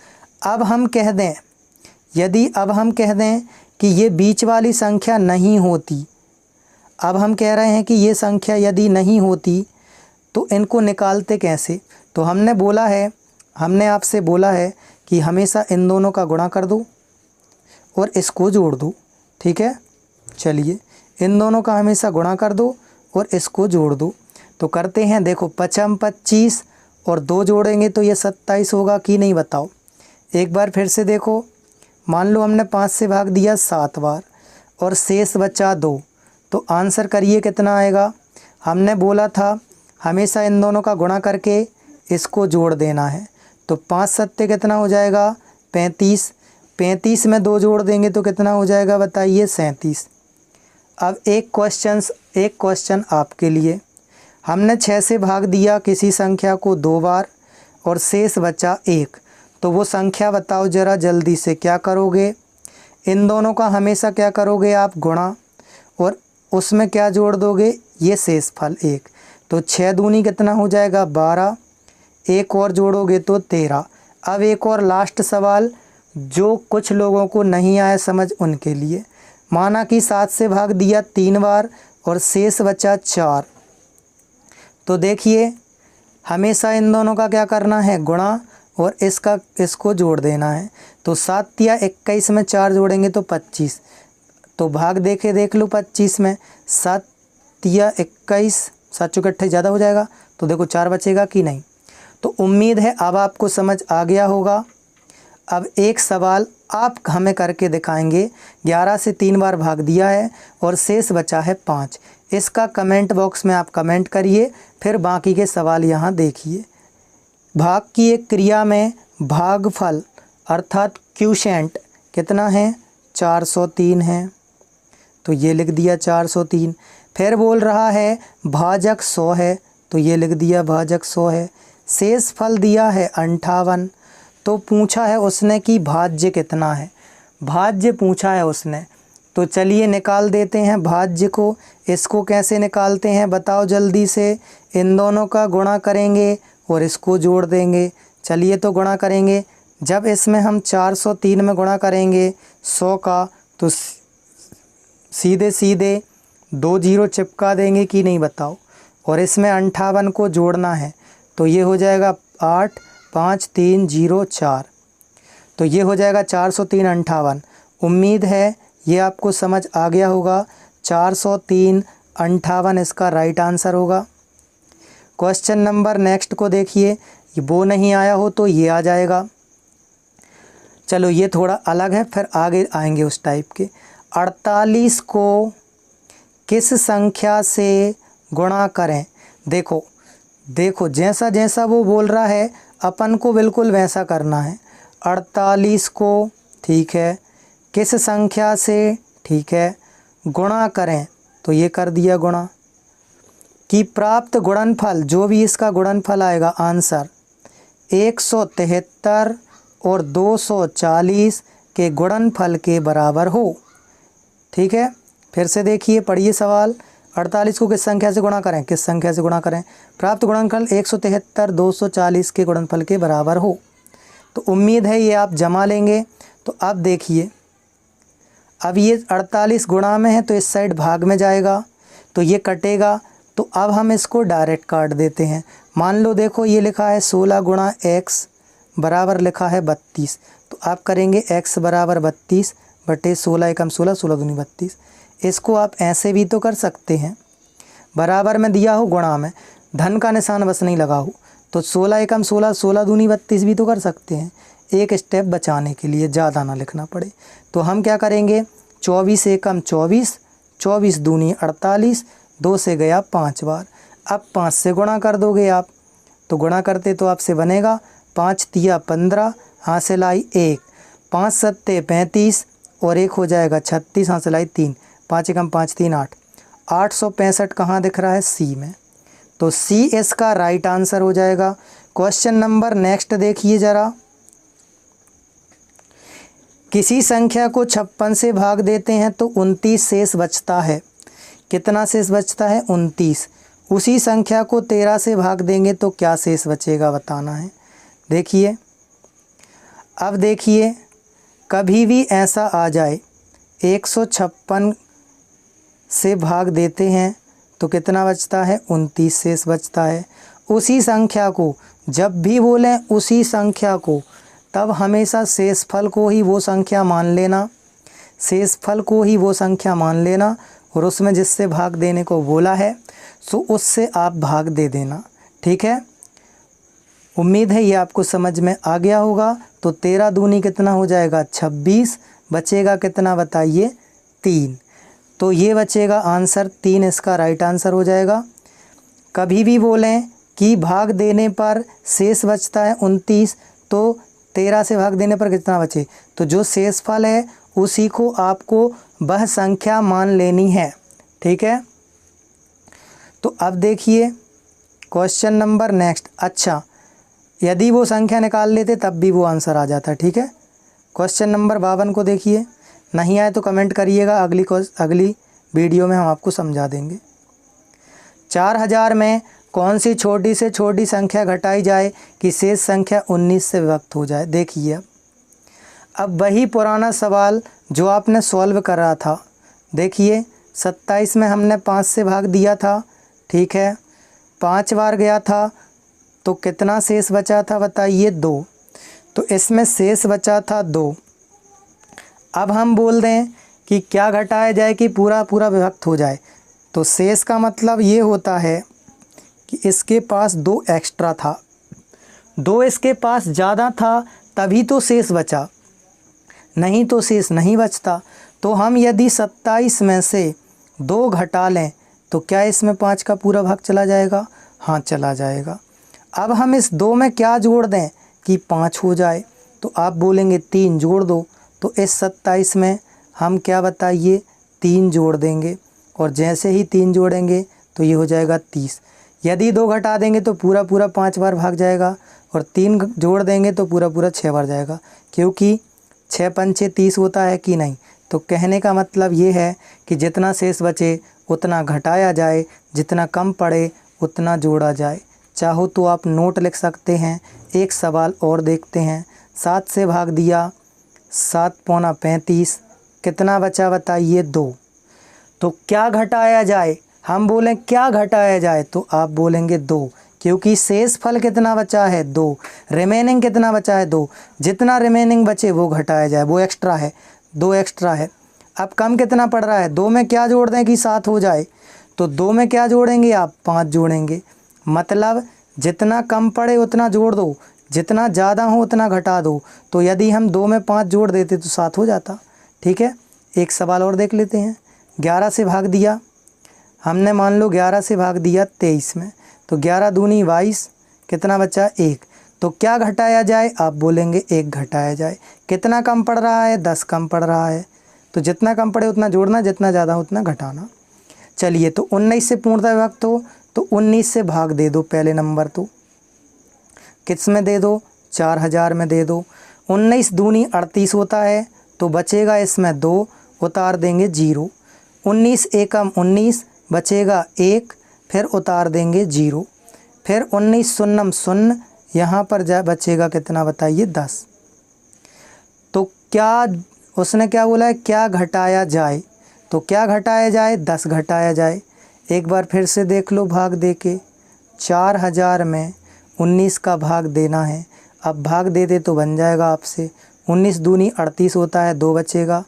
अब हम कह दें, यदि अब हम कह दें कि ये बीच वाली संख्या नहीं होती, अब हम कह रहे हैं कि ये संख्या यदि नहीं होती तो इनको निकालते कैसे। तो हमने बोला है, हमने आपसे बोला है कि हमेशा इन दोनों का गुणा कर दो और इसको जोड़ दो, ठीक है। चलिए इन दोनों का हमेशा गुणा कर दो और इसको जोड़ दो। तो करते हैं, देखो 5 25 और 2 जोड़ेंगे तो ये 27 होगा कि नहीं बताओ। एक बार फिर से देखो, मान लो हमने 5 से भाग दिया 7 बार और शेष बचा 2, तो आंसर करिए कितना आएगा। हमने बोला था हमेशा इन दोनों का गुणा करके इसको जोड़ देना है, तो 5 सत्ते कितना हो जाएगा 35, 35 में 2 जोड़ देंगे तो कितना हो जाएगा बताइए 37। अब एक क्वेश्चन आपके लिए। हमने 6 से भाग दिया किसी संख्या को 2 बार और शेष बचा 1, तो वो संख्या बताओ ज़रा जल्दी से, क्या करोगे। इन दोनों का हमेशा क्या करोगे आप गुणा, और उसमें क्या जोड़ दोगे, ये शेषफल 1। तो 6 दूनी कितना हो जाएगा 12, 1 और जोड़ोगे तो 13। अब एक और लास्ट सवाल जो कुछ लोगों को नहीं आया समझ उनके लिए। माना कि 7 से भाग दिया 3 बार और शेष बचा 4, तो देखिए हमेशा इन दोनों का क्या करना है गुणा और इसको जोड़ देना है। तो 7 या 21 में 4 जोड़ेंगे तो 25, तो भाग देख लो 25 में 7 या 21, 7 चौके 28 ज़्यादा हो जाएगा, तो देखो 4 बचेगा कि नहीं। तो उम्मीद है अब आपको समझ आ गया होगा। अब एक सवाल आप हमें करके दिखाएंगे। 11 से 3 बार भाग दिया है और शेष बचा है 5। इसका कमेंट बॉक्स में आप कमेंट करिए, फिर बाकी के सवाल यहाँ देखिए। भाग की एक क्रिया में भागफल अर्थात क्यूशेंट कितना है 403 है, तो ये लिख दिया 403। फिर बोल रहा है भाजक 100 है, तो ये लिख दिया भाजक 100 है। शेष फल दिया है 58, तो पूछा है उसने कि भाज्य कितना है, भाज्य पूछा है उसने। तो चलिए निकाल देते हैं भाज्य को। इसको कैसे निकालते हैं बताओ जल्दी से। इन दोनों का गुणा करेंगे और इसको जोड़ देंगे। चलिए तो गुणा करेंगे। जब इसमें हम 403 में गुणा करेंगे 100 का, तो सीधे सीधे 2 जीरो चिपका देंगे कि नहीं बताओ। और इसमें 58 को जोड़ना है, तो ये हो जाएगा 8 5 3 0 4, तो ये हो जाएगा 403 58। उम्मीद है ये आपको समझ आ गया होगा। 403 58 इसका राइट आंसर होगा। क्वेश्चन नंबर नेक्स्ट को देखिए, वो नहीं आया हो तो ये आ जाएगा। चलो ये थोड़ा अलग है, फिर आगे आएंगे उस टाइप के। 48 को किस संख्या से गुणा करें। देखो जैसा जैसा वो बोल रहा है अपन को बिल्कुल वैसा करना है। 48 को ठीक है किस संख्या से, ठीक है गुणा करें, तो ये कर दिया गुणा। कि प्राप्त गुणनफल, जो भी इसका गुणनफल आएगा आंसर 173 और 240 के गुणनफल के बराबर हो। ठीक है, फिर से देखिए पढ़िए सवाल। 48 को किस संख्या से गुणा करें, किस संख्या से गुणा करें। प्राप्त गुणनफल 173 240 के गुणनफल के बराबर हो। तो उम्मीद है ये आप जमा लेंगे। तो अब देखिए, अब ये 48 गुणा में है तो इस साइड भाग में जाएगा, तो ये कटेगा। तो अब हम इसको डायरेक्ट काट देते हैं। मान लो देखो ये लिखा है 16 गुणा x बराबर लिखा है 32। तो आप करेंगे x बराबर 32 बटे 16 एकम 16, 16 दूनी 32। इसको आप ऐसे भी तो कर सकते हैं, बराबर में दिया हो गुणा में, धन का निशान बस नहीं लगा हो, तो 16 एकम 16, 16 दूनी 32 भी तो कर सकते हैं, एक स्टेप बचाने के लिए, ज़्यादा ना लिखना पड़े। तो हम क्या करेंगे, 24 एकम 24, 24 दूनी 48, 2 से गया 5 बार। अब 5 से गुणा कर दोगे आप, तो गुणा करते तो आपसे बनेगा 5 तिया 15, हासिल आई 1, 5 सत्ते 35 और 1 हो जाएगा 36, हासिल आई 3, 5 एकम 5 3 8, 865 कहाँ दिख रहा है, सी में। तो सी इसका राइट आंसर हो जाएगा। क्वेश्चन नंबर नेक्स्ट देखिए ज़रा, किसी संख्या को 56 से भाग देते हैं तो 29 शेष बचता है। कितना शेष बचता है, 29। उसी संख्या को 13 से भाग देंगे तो क्या शेष बचेगा बताना है। देखिए, अब देखिए, कभी भी ऐसा आ जाए 156 से भाग देते हैं तो कितना बचता है, 29 शेष बचता है। उसी संख्या को जब भी बोलें उसी संख्या को, तब हमेशा शेषफल को ही वो संख्या मान लेना, शेषफल को ही वो संख्या मान लेना, और उसमें जिससे भाग देने को बोला है सो उससे आप भाग दे देना। ठीक है, उम्मीद है ये आपको समझ में आ गया होगा। तो 13 दूनी कितना हो जाएगा, 26, बचेगा कितना बताइए, 3। तो ये बचेगा आंसर 3, इसका राइट आंसर हो जाएगा। कभी भी बोलें कि भाग देने पर शेष बचता है 29, तो 13 से भाग देने पर कितना बचे, तो जो शेषफल है उसी को आपको वह संख्या मान लेनी है। ठीक है, तो अब देखिए क्वेश्चन नंबर नेक्स्ट। अच्छा, यदि वो संख्या निकाल लेते तब भी वो आंसर आ जाता। ठीक है, क्वेश्चन नंबर 52 को देखिए, नहीं आए तो कमेंट करिएगा, अगली वीडियो में हम आपको समझा देंगे। 4000 में कौन सी छोटी से छोटी संख्या घटाई जाए कि शेष संख्या 19 से विभक्त हो जाए। देखिए, अब वही पुराना सवाल जो आपने सॉल्व करा था। देखिए, 27 में हमने 5 से भाग दिया था। ठीक है, 5 बार गया था तो कितना शेष बचा था बताइए, 2। तो इसमें शेष बचा था 2। अब हम बोल दें कि क्या घटाया जाए कि पूरा पूरा विभक्त हो जाए, तो शेष का मतलब ये होता है कि इसके पास 2 एक्स्ट्रा था, 2 इसके पास ज़्यादा था, तभी तो शेष बचा, नहीं तो शेष नहीं बचता। तो हम यदि 27 में से 2 घटा लें तो क्या इसमें 5 का पूरा भाग चला जाएगा, हाँ चला जाएगा। अब हम इस 2 में क्या जोड़ दें कि 5 हो जाए, तो आप बोलेंगे 3 जोड़ दो, तो इस 27 में हम क्या बताइए, 3 जोड़ देंगे, और जैसे ही 3 जोड़ेंगे तो ये हो जाएगा 30। यदि 2 घटा देंगे तो पूरा पूरा 5 बार भाग जाएगा, और 3 जोड़ देंगे तो पूरा पूरा 6 बार जाएगा, क्योंकि 6 पंचे 30 होता है कि नहीं। तो कहने का मतलब ये है कि जितना शेष बचे उतना घटाया जाए, जितना कम पड़े उतना जोड़ा जाए। चाहो तो आप नोट लिख सकते हैं। एक सवाल और देखते हैं। 7 से भाग दिया, 7 पौना 35, कितना बचा बताइए, 2। तो क्या घटाया जाए, हम बोलें क्या घटाया जाए तो आप बोलेंगे 2, क्योंकि शेष फल कितना बचा है, 2, रिमेनिंग कितना बचा है, 2। जितना रिमेनिंग बचे वो घटाया जाए, वो एक्स्ट्रा है, 2 एक्स्ट्रा है। अब कम कितना पड़ रहा है, 2 में क्या जोड़ दें कि 7 हो जाए, तो 2 में क्या जोड़ेंगे आप, 5 जोड़ेंगे। मतलब जितना कम पड़े उतना जोड़ दो, जितना ज़्यादा हो उतना घटा दो। तो यदि हम 2 में 5 जोड़ देते तो 7 हो जाता। ठीक है, एक सवाल और देख लेते हैं। 11 से भाग दिया हमने, मान लो 11 से भाग दिया 23 में, तो 11 दूनी 22, कितना बचा, 1। तो क्या घटाया जाए, आप बोलेंगे 1 घटाया जाए। कितना कम पड़ रहा है, 10 कम पड़ रहा है, तो जितना कम पड़े उतना जोड़ना, जितना ज़्यादा हो उतना घटाना। चलिए, तो 19 से पूर्णतः विभक्त हो तो 19 से भाग दे दो पहले नंबर, तो किस में दे दो, 4000 में दे दो। 19 दूनी 38 होता है, तो बचेगा इसमें 2, उतार देंगे 0। 19 एकम 19, बचेगा 1, फिर उतार देंगे 0। फिर 19 शून्यम शून्य, यहाँ पर बचेगा कितना बताइए, 10। तो क्या उसने क्या बोला है, क्या घटाया जाए, तो क्या घटाया जाए, 10 घटाया जाए। एक बार फिर से देख लो भाग दे के, 4000 में 19 का भाग देना है। अब भाग दे दे तो बन जाएगा आपसे, 19 दूनी 38 होता है, 2 बचेगा।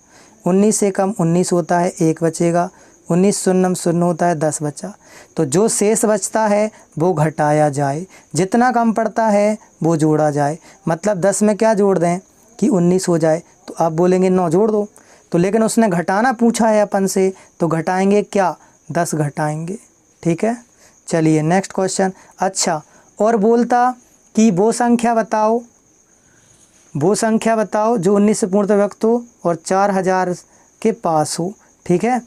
19 से कम 19 होता है, 1 बचेगा। 19 शून्यम शून्य होता है 10 बचा। तो जो शेष बचता है वो घटाया जाए, जितना कम पड़ता है वो जोड़ा जाए। मतलब 10 में क्या जोड़ दें कि 19 हो जाए, तो आप बोलेंगे 9 जोड़ दो। तो लेकिन उसने घटाना पूछा है अपन से, तो घटाएंगे क्या, 10 घटाएंगे। ठीक है, चलिए नेक्स्ट क्वेश्चन। अच्छा, और बोलता कि वो संख्या बताओ जो 19 से पूर्णतः व्यक्त हो और 4000 के पास हो। ठीक है,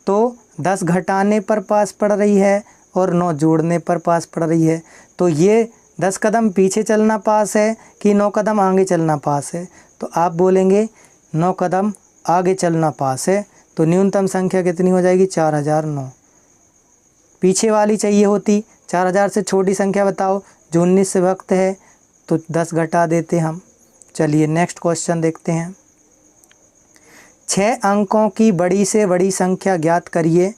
तो 10 घटाने पर पास पड़ रही है और 9 जोड़ने पर पास पड़ रही है। तो ये 10 कदम पीछे चलना पास है कि 9 कदम आगे चलना पास है, तो आप बोलेंगे 9 कदम आगे चलना पास है। तो न्यूनतम संख्या कितनी हो जाएगी, 4009। पीछे वाली चाहिए होती, 4000 से छोटी संख्या बताओ जो 19 से व्यक्त है, तो 10 घटा देते हम। चलिए नेक्स्ट क्वेश्चन देखते हैं। 6 अंकों की बड़ी से बड़ी संख्या ज्ञात करिए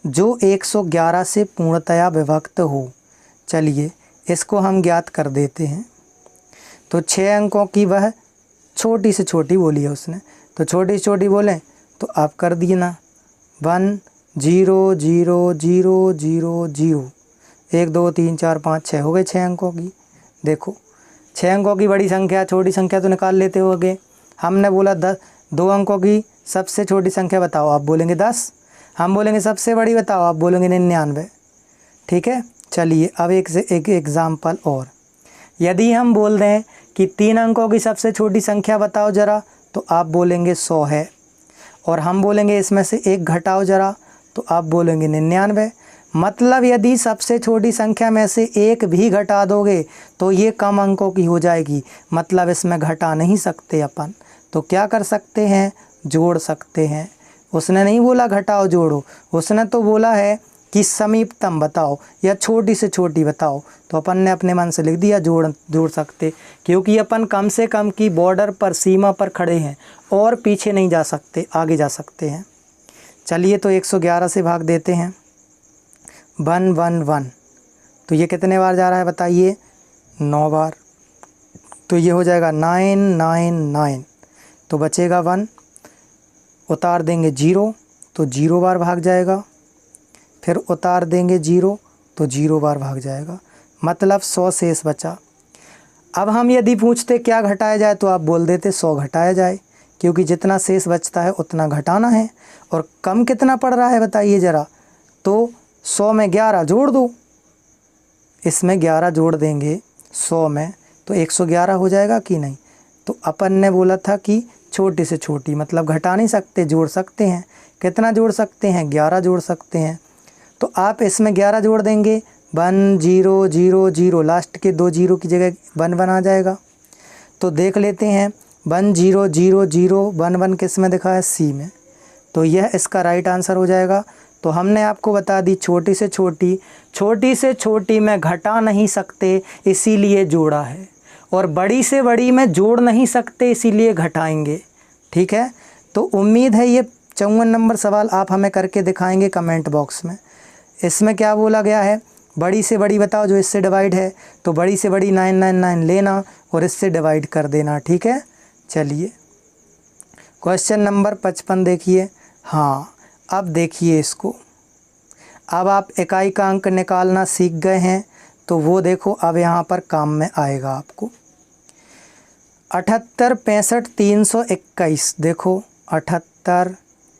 जो 111 से पूर्णतया विभक्त हो। चलिए इसको हम ज्ञात कर देते हैं। तो 6 अंकों की वह छोटी से छोटी बोली है उसने, तो छोटी से छोटी बोलें तो आप कर दिए ना, 1 0 0 0 0 0, 1 2 3 4 5 6 हो गए 6 अंकों की। देखो 6 अंकों की बड़ी संख्या, छोटी संख्या तो निकाल लेते होगे। हमने बोला 10, 2 अंकों की सबसे छोटी संख्या बताओ, आप बोलेंगे 10। हम बोलेंगे सबसे बड़ी बताओ, आप बोलेंगे 99। ठीक है, चलिए अब एक एग्ज़ाम्पल और। यदि हम बोल दें कि 3 अंकों की सबसे छोटी संख्या बताओ ज़रा, तो आप बोलेंगे 100 है। और हम बोलेंगे इसमें से 1 घटाओ ज़रा, तो आप बोलेंगे 99। मतलब यदि सबसे छोटी संख्या में से 1 भी घटा दोगे तो ये कम अंकों की हो जाएगी, मतलब इसमें घटा नहीं सकते अपन। तो क्या कर सकते हैं, जोड़ सकते हैं। उसने नहीं बोला घटाओ जोड़ो, उसने तो बोला है कि समीपतम बताओ या छोटी से छोटी बताओ। तो अपन ने अपने मन से लिख दिया जोड़ सकते, क्योंकि अपन कम से कम की बॉर्डर पर, सीमा पर खड़े हैं और पीछे नहीं जा सकते, आगे जा सकते हैं। चलिए तो 111 से भाग देते हैं, 1 1 1, तो ये कितने बार जा रहा है बताइए, 9 बार। तो ये हो जाएगा 9 9 9, तो बचेगा 1, उतार देंगे 0 तो 0 बार भाग जाएगा, फिर उतार देंगे 0 तो 0 बार भाग जाएगा, मतलब 100 शेष बचा। अब हम यदि पूछते क्या घटाया जाए, तो आप बोल देते 100 घटाया जाए, क्योंकि जितना शेष बचता है उतना घटाना है। और कम कितना पड़ रहा है बताइए ज़रा, तो 100 में 11 जोड़ दो, इसमें 11 जोड़ देंगे 100 में, तो 111 हो जाएगा कि नहीं। तो अपन ने बोला था कि छोटी से छोटी, मतलब घटा नहीं सकते, जोड़ सकते हैं। कितना जोड़ सकते हैं, 11 जोड़ सकते हैं। तो आप इसमें 11 जोड़ देंगे, 1 0 0 0, लास्ट के 2 0 की जगह 1 1 आ जाएगा। तो देख लेते हैं, 1 0 0 0 1 1 किस में दिखा है, सी में। तो यह इसका राइट आंसर हो जाएगा। तो हमने आपको बता दी छोटी से छोटी में घटा नहीं सकते, इसीलिए जोड़ा है, और बड़ी से बड़ी में जोड़ नहीं सकते, इसीलिए घटाएंगे। ठीक है, तो उम्मीद है ये 54 नंबर सवाल आप हमें करके दिखाएंगे कमेंट बॉक्स में। इसमें क्या बोला गया है, बड़ी से बड़ी बताओ जो इससे डिवाइड है, तो बड़ी से बड़ी 999 लेना और इससे डिवाइड कर देना। ठीक है, चलिए क्वेश्चन नंबर 55 देखिए। हाँ, अब देखिए इसको, अब आप इकाई का अंक निकालना सीख गए हैं, तो वो देखो अब यहाँ पर काम में आएगा आपको। 78 65 321, देखो 78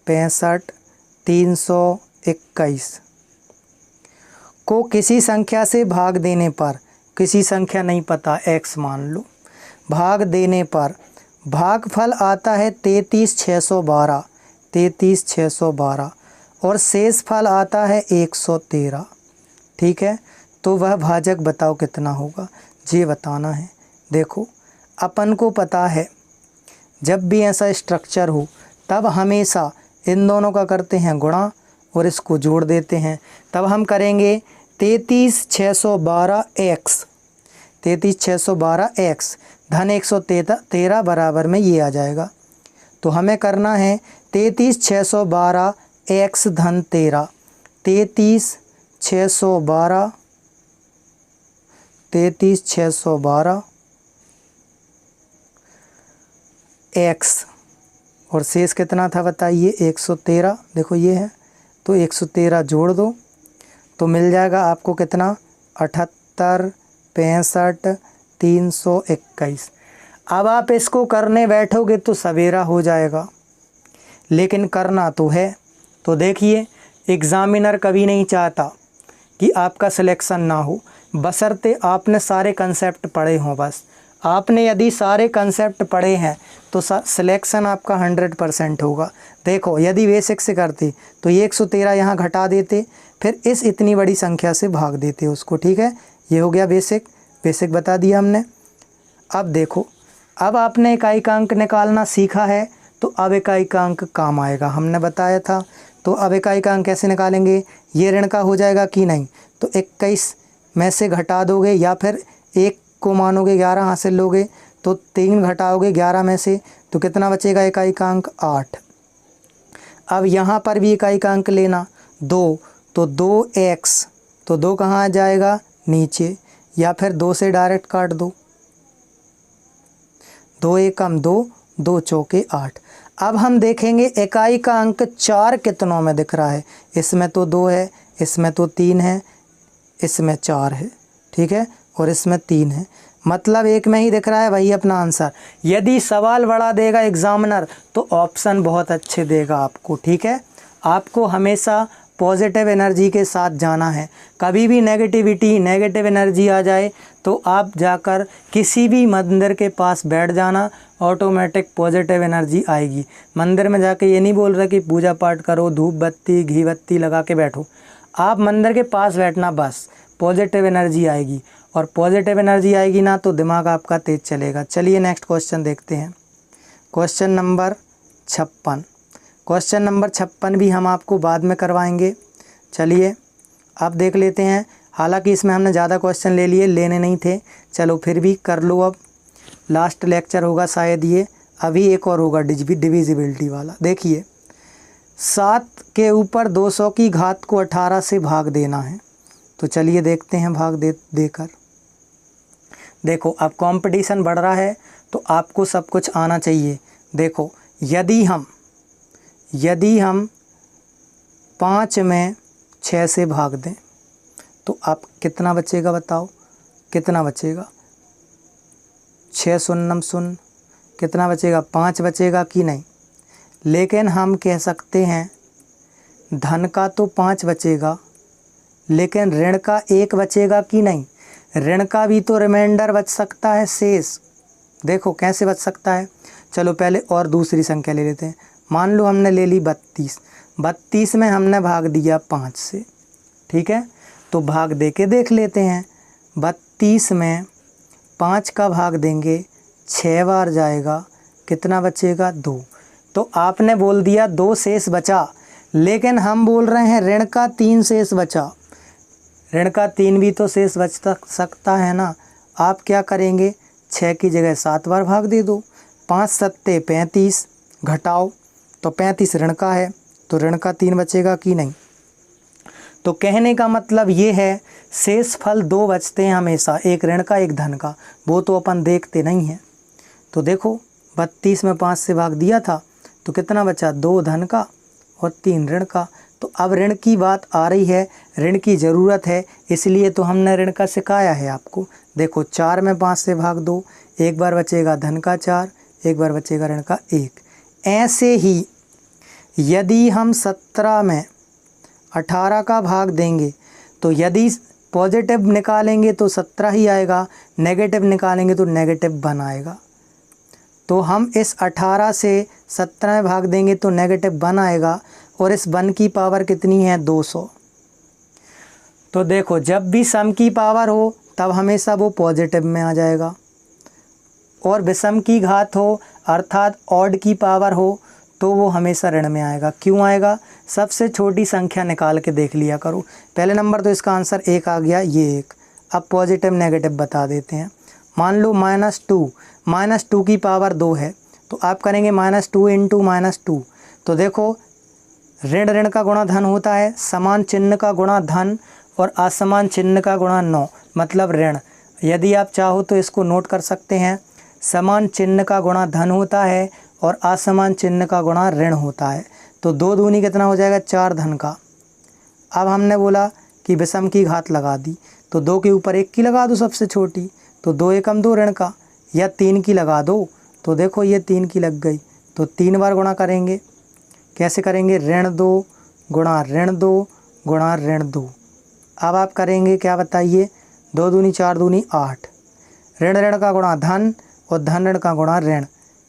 65 321 को किसी संख्या से भाग देने पर, किसी संख्या नहीं पता, x मान लो, भाग देने पर भागफल आता है 33612, 33612, और शेष फल आता है 113। ठीक है, तो वह भाजक बताओ कितना होगा, ये बताना है। देखो अपन को पता है जब भी ऐसा स्ट्रक्चर हो तब हमेशा इन दोनों का करते हैं गुणा और इसको जोड़ देते हैं। तब हम करेंगे 33612x, 33612x धन 113 बराबर में ये आ जाएगा। तो हमें करना है 33612x धन 13, 33612 x, और शेष कितना था बताइए, 113। देखो ये है, तो 113 जोड़ दो तो मिल जाएगा आपको कितना 78, 65, 321। अब आप इसको करने बैठोगे तो सवेरा हो जाएगा, लेकिन करना तो है। तो देखिए एग्ज़ामिनर कभी नहीं चाहता कि आपका सिलेक्शन ना हो, बशर्ते आपने सारे कंसेप्ट पढ़े हों। बस आपने यदि सारे कंसेप्ट पढ़े हैं तो सिलेक्शन आपका 100% होगा। देखो यदि बेसिक से करते तो ये 113 यहाँ घटा देते, फिर इस इतनी बड़ी संख्या से भाग देते उसको। ठीक है, ये हो गया बेसिक बता दिया हमने। अब देखो, अब आपने इकाइकांक निकालना सीखा है तो अब इकाइकांक काम आएगा, हमने बताया था। तो अब इकाइकांक कैसे निकालेंगे, ये ऋण का हो जाएगा कि नहीं, तो 21 में से घटा दोगे या फिर 1 को मानोगे 11 हासिल लोगे तो 3 घटाओगे 11 में से तो कितना बचेगा इकाइकांक 8। अब यहाँ पर भी इकाइकांक लेना 2, तो 2x, तो 2 कहाँ आ जाएगा नीचे, या फिर 2 से डायरेक्ट काट दो, 2 एकम 2, 2 चौके 8। अब हम देखेंगे इकाई का अंक 4 कितनों में दिख रहा है। इसमें तो 2 है, इसमें तो 3 है, इसमें 4 है, ठीक है, और इसमें 3 है, मतलब एक में ही दिख रहा है, वही अपना आंसर। यदि सवाल बड़ा देगा एग्जामिनर तो ऑप्शन बहुत अच्छे देगा आपको। ठीक है, आपको हमेशा पॉजिटिव एनर्जी के साथ जाना है। कभी भी नेगेटिव एनर्जी आ जाए तो आप जाकर किसी भी मंदिर के पास बैठ जाना, ऑटोमेटिक पॉजिटिव एनर्जी आएगी। मंदिर में जाके ये नहीं बोल रहा कि पूजा पाठ करो, धूप बत्ती घी बत्ती लगा के बैठो, आप मंदिर के पास बैठना, बस पॉजिटिव एनर्जी आएगी। और पॉजिटिव एनर्जी आएगी ना तो दिमाग आपका तेज़ चलेगा। चलिए नेक्स्ट क्वेश्चन देखते हैं, क्वेश्चन नंबर 56। क्वेश्चन नंबर 56 भी हम आपको बाद में करवाएंगे। चलिए अब देख लेते हैं, हालांकि इसमें हमने ज़्यादा क्वेश्चन ले लिए, लेने नहीं थे, चलो फिर भी कर लो। अब लास्ट लेक्चर होगा शायद ये, अभी एक और होगा डिविजिबिलिटी वाला। देखिए 7 के ऊपर 200 की घात को 18 से भाग देना है, तो चलिए देखते हैं भाग देकर। देखो अब कंपटीशन बढ़ रहा है तो आपको सब कुछ आना चाहिए। देखो यदि हम 5 में 6 से भाग दें तो आप कितना बचेगा, बताओ कितना बचेगा, 6 शून्यम शून्य, कितना बचेगा 5 बचेगा कि नहीं। लेकिन हम कह सकते हैं धन का तो 5 बचेगा, लेकिन ऋण का 1 बचेगा कि नहीं। ऋण का भी तो रिमाइंडर बच सकता है, शेष। देखो कैसे बच सकता है, चलो पहले और दूसरी संख्या ले लेते हैं। मान लो हमने ले ली 32 में हमने भाग दिया 5 से, ठीक है, तो भाग दे के देख लेते हैं। 32 में 5 का भाग देंगे 6 बार जाएगा, कितना बचेगा 2। तो आपने बोल दिया 2 शेष बचा, लेकिन हम बोल रहे हैं ऋण का 3 शेष बचा। ऋण का 3 भी तो शेष बच सकता है ना। आप क्या करेंगे, 6 की जगह 7 बार भाग दे दो, 5 सत्ते 35, घटाओ तो 35 ऋण का है, तो ऋण का 3 बचेगा कि नहीं। तो कहने का मतलब ये है शेष फल 2 बचते हैं हमेशा, एक ऋण का एक धन का, वो तो अपन देखते नहीं हैं। तो देखो 32 में 5 से भाग दिया था तो कितना बचा, 2 धन का और 3 ऋण का। तो अब ऋण की बात आ रही है, ऋण की ज़रूरत है, इसलिए तो हमने ऋण का सिखाया है आपको। देखो 4 में 5 से भाग दो, एक बार बचेगा धन का 4, एक बार बचेगा ऋण का 1। ऐसे ही यदि हम 17 में 18 का भाग देंगे तो यदि पॉजिटिव निकालेंगे तो 17 ही आएगा, नेगेटिव निकालेंगे तो नेगेटिव 1 आएगा। तो हम इस 18 से 17 में भाग देंगे तो नेगेटिव 1 आएगा, और इस 1 की पावर कितनी है 200। तो देखो जब भी सम की पावर हो तब हमेशा वो पॉजिटिव में आ जाएगा, और विषम की घात हो अर्थात ऑड की पावर हो तो वो हमेशा ऋण में आएगा। क्यों आएगा, सबसे छोटी संख्या निकाल के देख लिया करो। पहले नंबर तो इसका आंसर 1 आ गया, ये 1। अब पॉजिटिव नेगेटिव बता देते हैं। मान लो -2 की पावर 2 है, तो आप करेंगे -2 इंटू -2। तो देखो ऋण का गुणा धन होता है, समान चिन्ह का गुणा धन और असमान चिन्ह का गुणा 9 मतलब ऋण। यदि आप चाहो तो इसको नोट कर सकते हैं, समान चिन्ह का गुणा धन होता है और असमान चिन्ह का गुणा ऋण होता है। तो 2 दूनी कितना हो जाएगा 4 धन का, अब हमने बोला कि विषम की घात लगा दी, तो 2 के ऊपर 1 की लगा दो सबसे छोटी, तो 2 एकम 2 ऋण का, या 3 की लगा दो, तो देखो ये 3 की लग गई, तो 3 बार गुणा करेंगे। कैसे करेंगे? ऋण 2 गुणा ऋण 2 गुणा ऋण 2। अब आप करेंगे क्या बताइए? 2 दूनी 4 दूनी 8, ऋण ऋण का गुणा धन और धन ऋण का गुणा ऋण,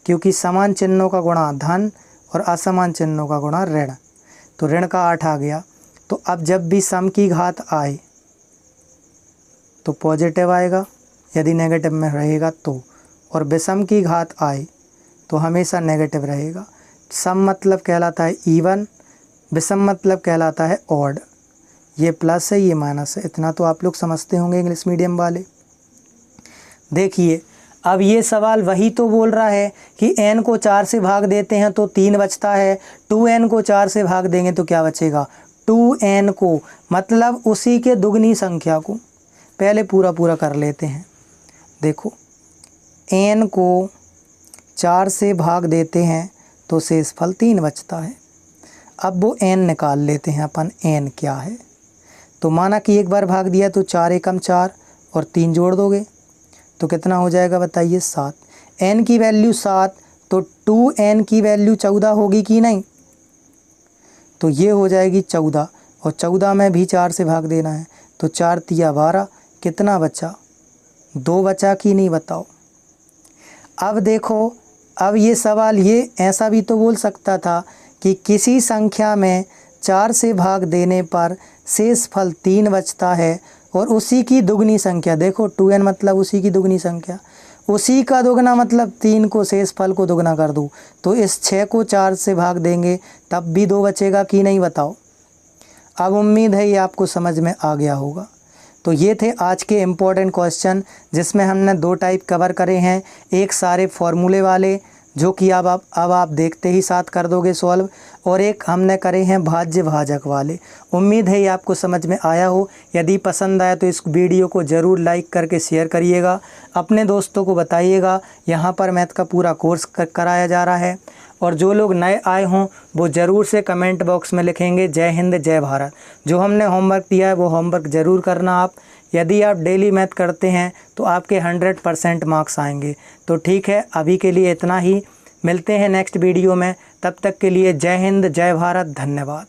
क्योंकि समान चिन्हों का गुणा धन और असमान चिन्हों का गुणा ऋण, तो ऋण का 8 आ गया। तो अब जब भी सम की घात आए तो पॉजिटिव आएगा, यदि नेगेटिव में रहेगा तो, और विषम की घात आए तो हमेशा नेगेटिव रहेगा। सम मतलब कहलाता है इवन, विषम मतलब कहलाता है ऑड। ये प्लस है, ये माइनस है, इतना तो आप लोग समझते होंगे इंग्लिश मीडियम वाले। देखिए अब ये सवाल वही तो बोल रहा है कि n को 4 से भाग देते हैं तो 3 बचता है, 2n को 4 से भाग देंगे तो क्या बचेगा? 2n को, मतलब उसी के दुगनी संख्या को। पहले पूरा पूरा कर लेते हैं। देखो n को 4 से भाग देते हैं तो शेषफल 3 बचता है। अब वो n निकाल लेते हैं अपन, n क्या है? तो माना कि एक बार भाग दिया तो 4 एकम 4 और 3 जोड़ दोगे तो कितना हो जाएगा बताइए? 7। n की वैल्यू 7, तो 2n की वैल्यू 14 होगी कि नहीं? तो ये हो जाएगी 14, और 14 में भी 4 से भाग देना है, तो 4 तिया 12, कितना बचा? 2 बचा कि नहीं बताओ? अब देखो, अब ये सवाल ये ऐसा भी तो बोल सकता था कि किसी संख्या में 4 से भाग देने पर शेषफल 3 बचता है और उसी की दुगनी संख्या, देखो 2n मतलब उसी की दुगनी संख्या, उसी का दुगना मतलब 3 को शेषफल को दुगना कर दूँ तो इस 6 को 4 से भाग देंगे तब भी 2 बचेगा कि नहीं बताओ? अब उम्मीद है ये आपको समझ में आ गया होगा। तो ये थे आज के इम्पोर्टेंट क्वेश्चन, जिसमें हमने 2 टाइप कवर करे हैं। एक सारे फॉर्मूले वाले जो कि अब आप देखते ही साथ कर दोगे सॉल्व, और एक हमने करे हैं भाज्य भाजक वाले। उम्मीद है ये आपको समझ में आया हो। यदि पसंद आया तो इस वीडियो को ज़रूर लाइक करके शेयर करिएगा, अपने दोस्तों को बताइएगा। यहाँ पर मैथ का पूरा कोर्स कराया जा रहा है, और जो लोग नए आए हों वो ज़रूर से कमेंट बॉक्स में लिखेंगे जय हिंद जय भारत। जो हमने होमवर्क दिया है वो होमवर्क ज़रूर करना आप। यदि आप डेली मैथ करते हैं तो आपके 100% मार्क्स आएंगे। तो ठीक है, अभी के लिए इतना ही, मिलते हैं नेक्स्ट वीडियो में। तब तक के लिए जय हिंद जय भारत, धन्यवाद।